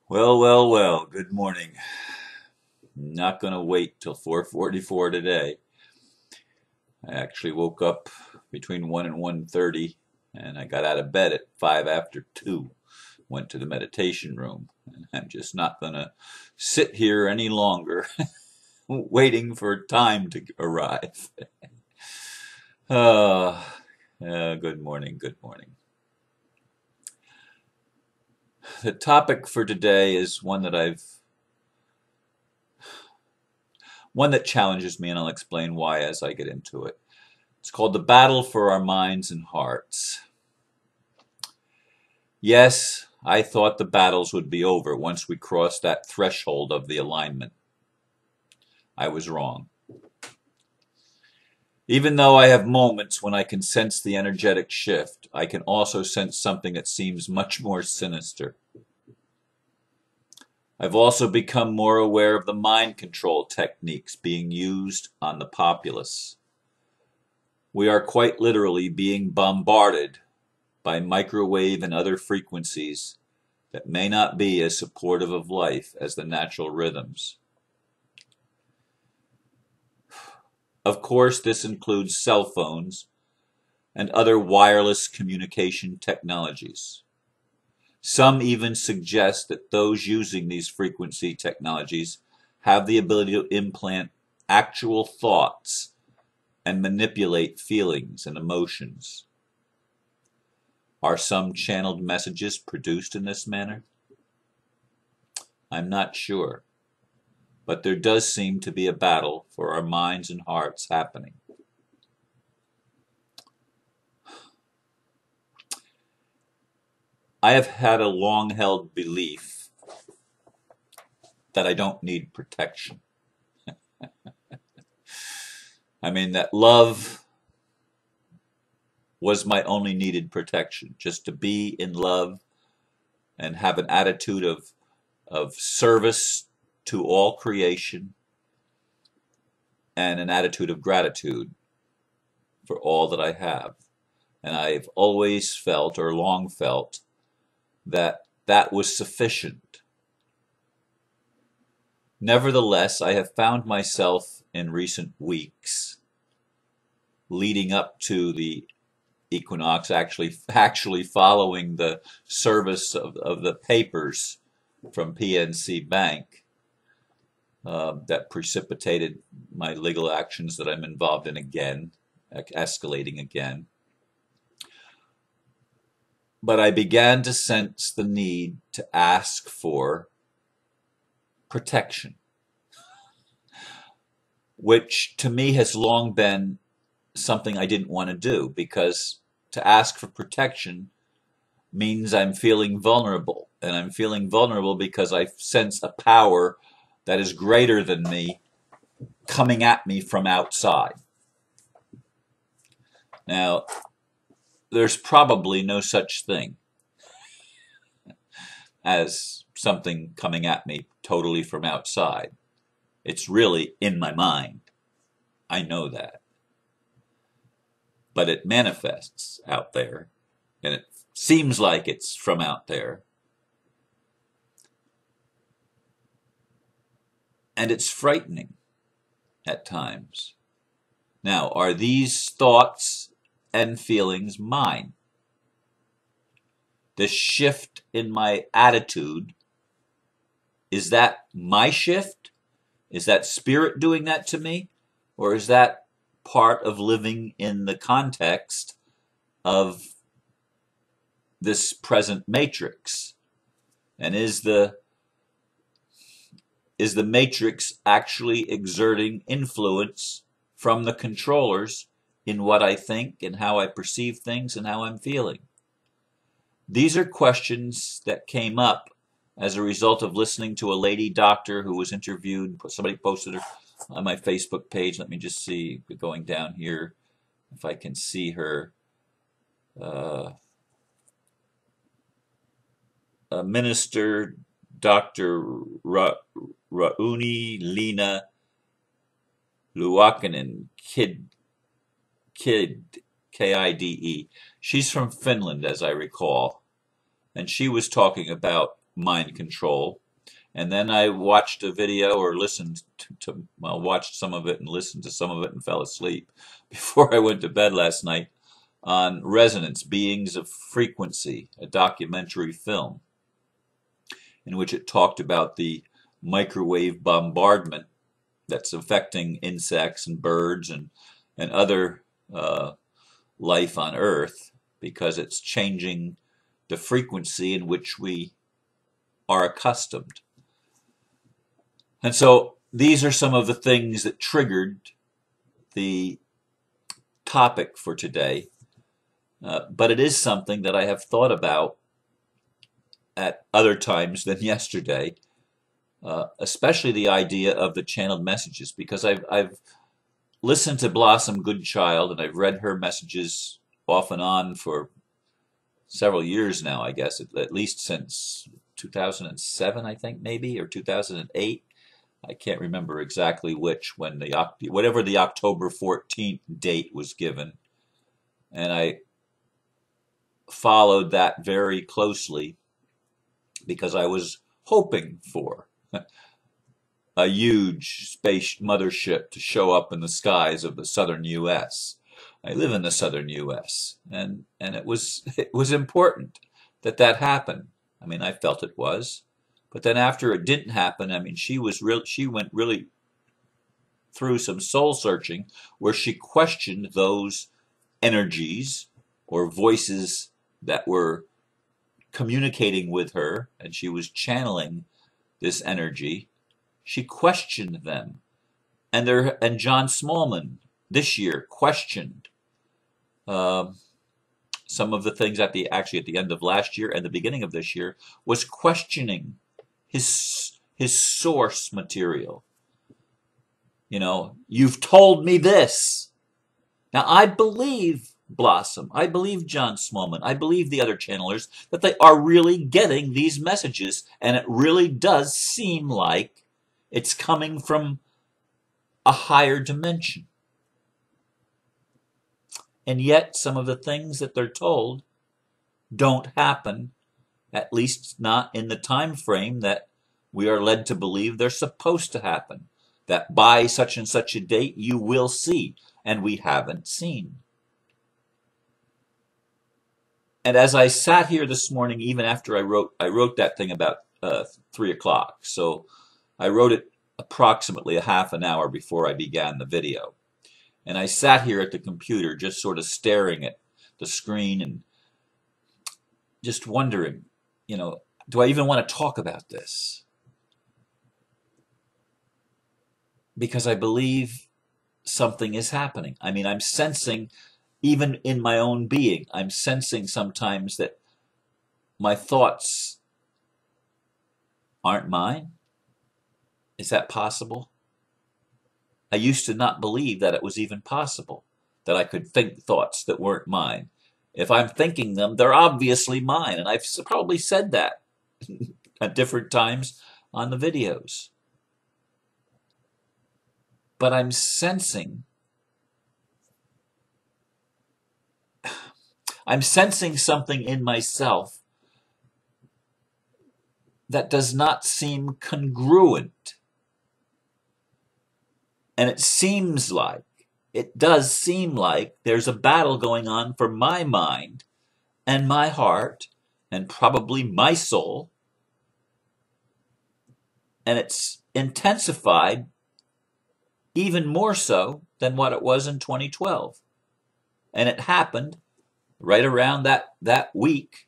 Well, well, well, good morning. Not going to wait till 4:44 today. I actually woke up between 1 and 1:30 and I got out of bed at 5 after 2. Went to the meditation room. And I'm just not going to sit here any longer waiting for time to arrive. Uh, good morning, good morning. The topic for today is one that challenges me, and I'll explain why as I get into it. It's called The Battle for Our Minds and Hearts. Yes, I thought the battles would be over once we crossed that threshold of the alignment. I was wrong. Even though I have moments when I can sense the energetic shift, I can also sense something that seems much more sinister. I've also become more aware of the mind control techniques being used on the populace. We are quite literally being bombarded by microwave and other frequencies that may not be as supportive of life as the natural rhythms. Of course, this includes cell phones and other wireless communication technologies. Some even suggest that those using these frequency technologies have the ability to implant actual thoughts and manipulate feelings and emotions. Are some channeled messages produced in this manner? I'm not sure, but there does seem to be a battle for our minds and hearts happening. I have had a long-held belief that I don't need protection. I mean, that love was my only needed protection, just to be in love and have an attitude of service to all creation and an attitude of gratitude for all that I have. And I've always felt, or long felt, that that was sufficient. Nevertheless, I have found myself in recent weeks leading up to the equinox, actually following the service of the papers from PNC Bank that precipitated my legal actions that I'm involved in again, escalating again. But I began to sense the need to ask for protection, which to me has long been something I didn't want to do, because to ask for protection means I'm feeling vulnerable. And I'm feeling vulnerable because I sense a power that is greater than me coming at me from outside. Now, there's probably no such thing as something coming at me totally from outside. It's really in my mind. I know that. But it manifests out there, and it seems like it's from out there. And it's frightening at times. Now, are these thoughts and feelings mine? The shift in my attitude, is that my shift? Is that spirit doing that to me? Or is that part of living in the context of this present matrix? And is the matrix actually exerting influence from the controllers in what I think and how I perceive things and how I'm feeling? These are questions that came up as a result of listening to a lady doctor who was interviewed. Somebody posted her on my Facebook page. Let me just see, going down here, if I can see her. Minister Dr. Rauni Lena Luokkanen Kid, Kide. She's from Finland, as I recall. And she was talking about mind control. And then I watched a video or listened well, watched some of it and listened to some of it and fell asleep before I went to bed last night on Resonance, Beings of Frequency, a documentary film in which it talked about the microwave bombardment that's affecting insects and birds and other life on Earth, because it's changing the frequency in which we are accustomed. And so these are some of the things that triggered the topic for today. But it is something that I have thought about at other times than yesterday, especially the idea of the channeled messages, because I've listened to Blossom Goodchild and I've read her messages off and on for several years now, I guess, at least since 2007, I think, maybe, or 2008. I can't remember exactly which, when whatever the October 14th date was given. And I followed that very closely because I was hoping for a huge space mothership to show up in the skies of the southern U.S. I live in the southern U.S. and it was important that that happened. I mean, I felt it was. But then after it didn't happen, I mean, she went really through some soul searching where she questioned those energies or voices that were communicating with her, and she was channeling this energy. She questioned them. And John Smallman this year questioned some of the things actually at the end of last year and the beginning of this year, was questioning his source material. You know, you've told me this. Now I believe Blossom, I believe John Smallman, I believe the other channelers that they are really getting these messages, and it really does seem like it's coming from a higher dimension. And yet some of the things that they're told don't happen, at least not in the time frame that we are led to believe they're supposed to happen. That by such and such a date you will see, and we haven't seen. And as I sat here this morning, even after I wrote that thing about 3 o'clock, so I wrote it approximately a half an hour before I began the video. And I sat here at the computer just sort of staring at the screen and just wondering, you know, do I even want to talk about this? Because I believe something is happening. I mean, I'm sensing, even in my own being, I'm sensing sometimes that my thoughts aren't mine. Is that possible? I used to not believe that it was even possible, that I could think thoughts that weren't mine. If I'm thinking them, they're obviously mine. And I've probably said that at different times on the videos. But I'm sensing something in myself that does not seem congruent. And it does seem like there's a battle going on for my mind and my heart and probably my soul. And it's intensified even more so than what it was in 2012. And it happened right around that week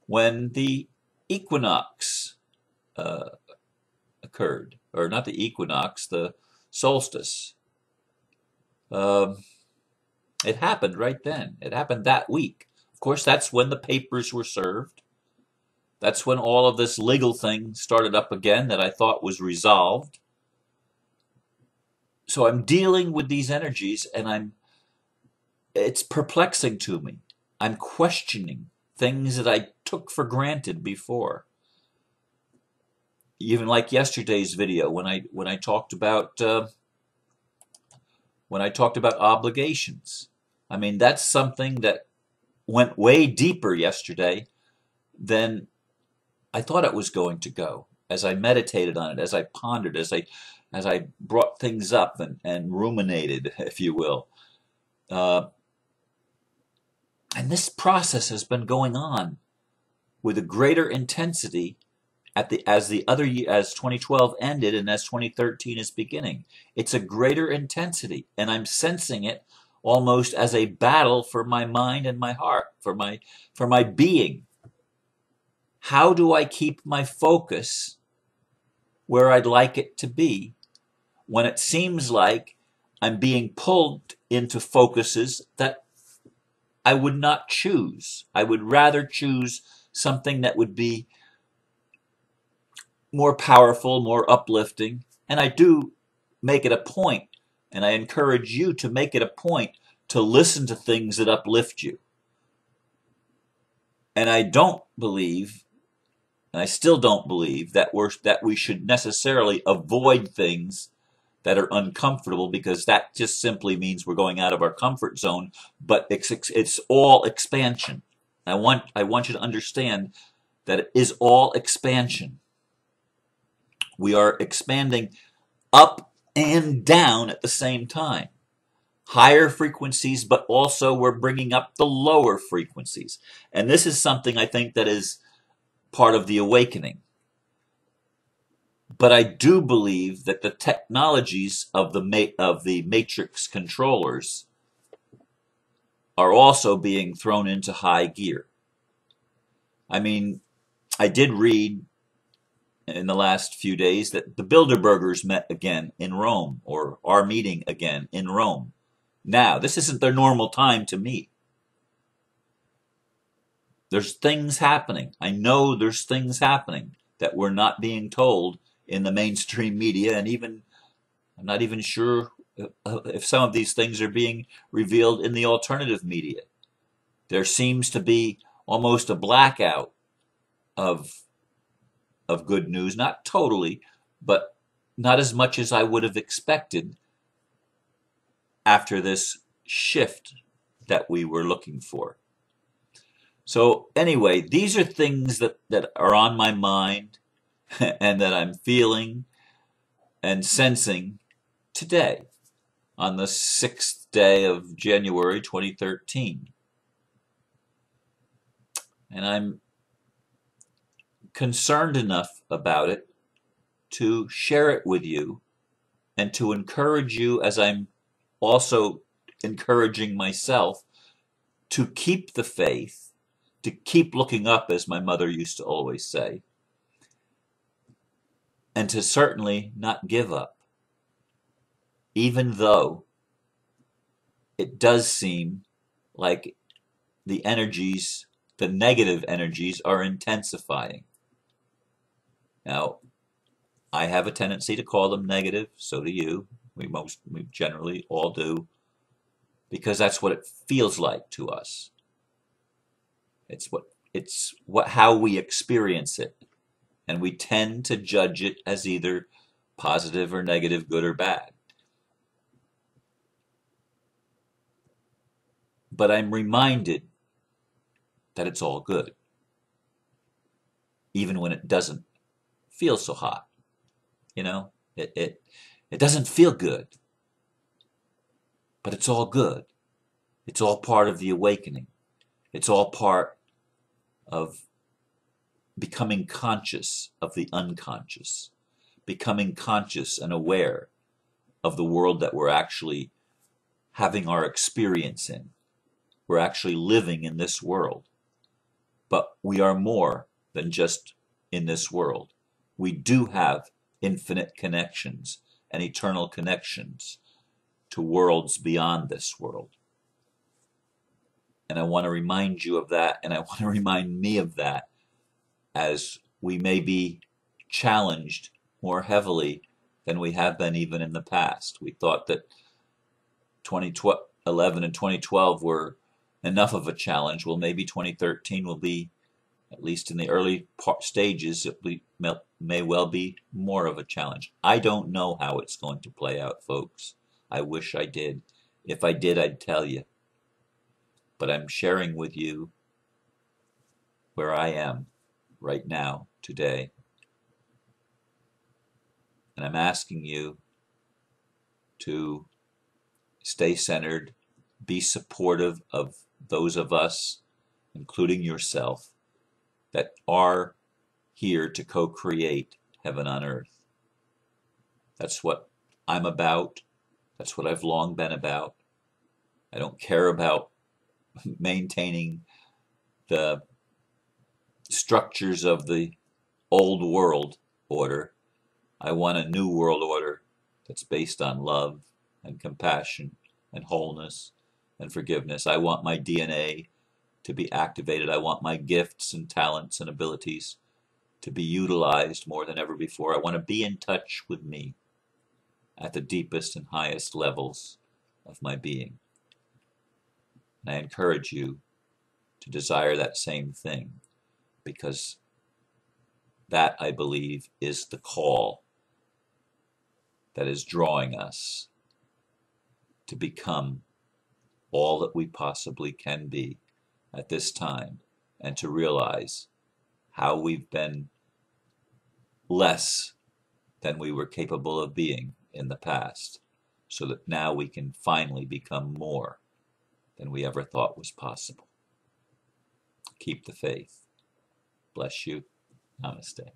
when the equinox occurred. Or not the equinox, the solstice. It happened right then. It happened that week. Of course, that's when the papers were served. That's when all of this legal thing started up again that I thought was resolved. So I'm dealing with these energies, and it's perplexing to me. I'm questioning things that I took for granted before. Even like yesterday's video when I talked about obligations. I mean, that's something that went way deeper yesterday than I thought it was going to go. As I meditated on it, as I pondered, as I brought things up and ruminated, if you will. Uh, and this process has been going on with a greater intensity as 2012 ended and as 2013 is beginning. It's a greater intensity, and I'm sensing it almost as a battle for my mind and my heart, for my being. How do I keep my focus where I'd like it to be when it seems like I'm being pulled into focuses that I would not choose? I would rather choose something that would be more powerful, more uplifting. And I do make it a point, and I encourage you to make it a point to listen to things that uplift you. And I don't believe, and I still don't believe that we should necessarily avoid things that are uncomfortable, because that just simply means we're going out of our comfort zone. But it's all expansion. I want you to understand that it is all expansion. We are expanding up and down at the same time. Higher frequencies, but also we're bringing up the lower frequencies. And this is something I think that is part of the awakening. But I do believe that the technologies of the matrix controllers are also being thrown into high gear. I mean, I did read in the last few days that the Bilderbergers met again in Rome, or are meeting again in Rome. Now, this isn't their normal time to meet. There's things happening. I know there's things happening that we're not being told in the mainstream media, and even I'm not even sure if some of these things are being revealed in the alternative media. There seems to be almost a blackout of good news, not totally, but not as much as I would have expected after this shift that we were looking for. So anyway, these are things that are on my mind and that I'm feeling and sensing today on the 6th day of January 2013. And I'm concerned enough about it to share it with you and to encourage you, as I'm also encouraging myself, to keep the faith, to keep looking up, as my mother used to always say, and to certainly not give up, even though it does seem like the negative energies are intensifying. Now, I have a tendency to call them negative, so do you. We generally all do, because that's what it feels like to us. It's how we experience it, and we tend to judge it as either positive or negative, good or bad. But I'm reminded that it's all good, even when it doesn't feel so hot. You know, it doesn't feel good, but it's all good. It's all part of the awakening. It's all part of becoming conscious of the unconscious, becoming conscious and aware of the world that we're actually having our experience in. We're actually living in this world, but we are more than just in this world. We do have infinite connections and eternal connections to worlds beyond this world. And I want to remind you of that, and I want to remind me of that, as we may be challenged more heavily than we have been even in the past. We thought that 2011 and 2012 were enough of a challenge. Well, maybe 2013 will be, at least in the early stages, it may well be more of a challenge. I don't know how it's going to play out, folks. I wish I did. If I did, I'd tell you. But I'm sharing with you where I am right now today. And I'm asking you to stay centered, be supportive of those of us, including yourself, that are here to co-create heaven on earth. That's what I'm about. That's what I've long been about. I don't care about maintaining the structures of the old world order. I want a new world order that's based on love and compassion and wholeness and forgiveness. I want my DNA to be activated. I want my gifts and talents and abilities to be utilized more than ever before. I want to be in touch with me at the deepest and highest levels of my being. And I encourage you to desire that same thing, because that, I believe, is the call that is drawing us to become all that we possibly can be at this time, and to realize how we've been less than we were capable of being in the past, so that now we can finally become more than we ever thought was possible. Keep the faith. Bless you. Namaste.